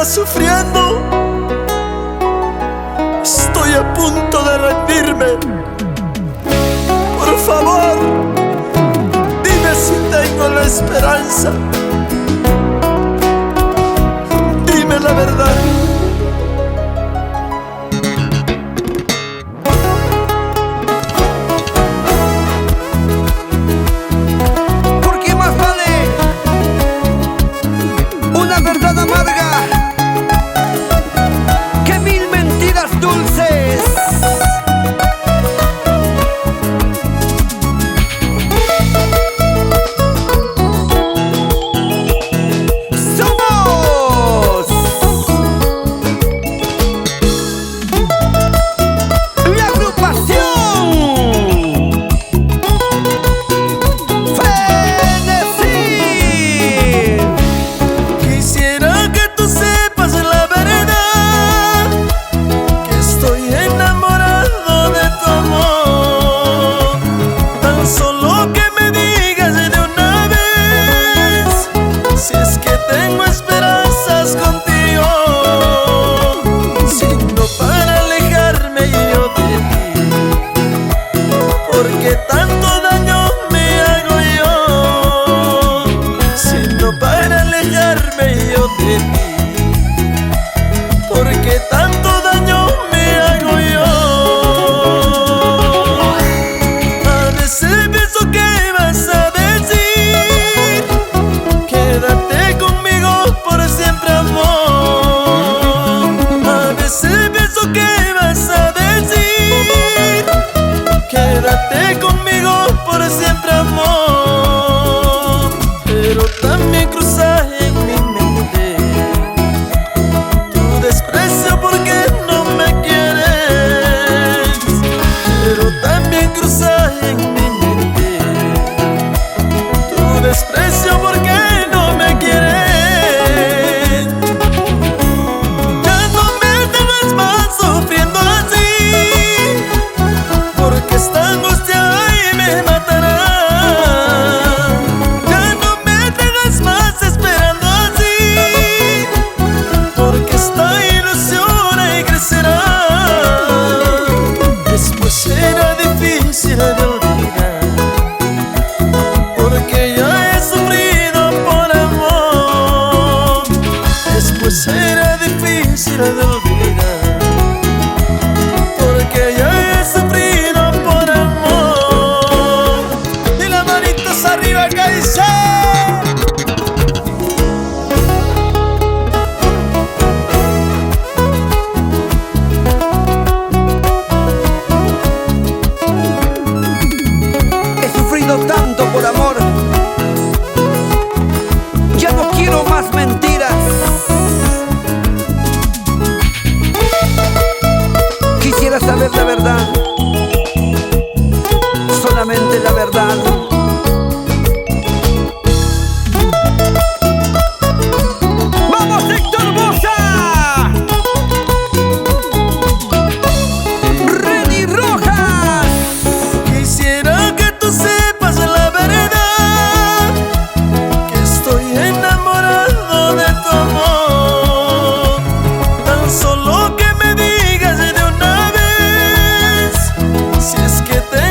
está sufriendo. Estoy a punto de rendirme. Por favor, dime si tengo la esperanza. Dime la verdad. Porque más vale una verdad amarga que mil mentiras dulces. Somos la agrupación Fenecil. Quisiera que tú sepas la verdad, que estoy enamorado de tu amor. Tan solo que me digas de una vez si es que tengo esperanzas contigo, sino para alejarme yo de ti, porque tanto daño me hago yo, sino para alejarme yo de ti, porque tanto daño me hago yo. A veces pienso que vas a decir, quédate conmigo por siempre, amor. A veces pienso que vas a decir, quédate conmigo por siempre, amor. Pero también cruza en mi mente tu desprecio porque no me quieres. Pero también cruza en mi mente tu desprecio porque no me quieres. Ya no me dejes más sufriendo así, porque esta angustia ahí me matará. Ya no me dejes más esperando así, porque esta ilusión ahí crecerá. Después será difícil de olvidar, porque ya he sufrido por amor. Después será difícil de olvidar, porque ya he sufrido por amor. Y las manitos arriba que dice. He sufrido tanto por amor, ya no quiero más mentiras. Quisiera saber la verdad, solamente la verdad. ¡Vamos, Héctor Bosa! ¡Reni Rojas! Quisiera que tú sepas la verdad, que estoy enamorado de tu amor. Tan solo que me digas de una vez si es que te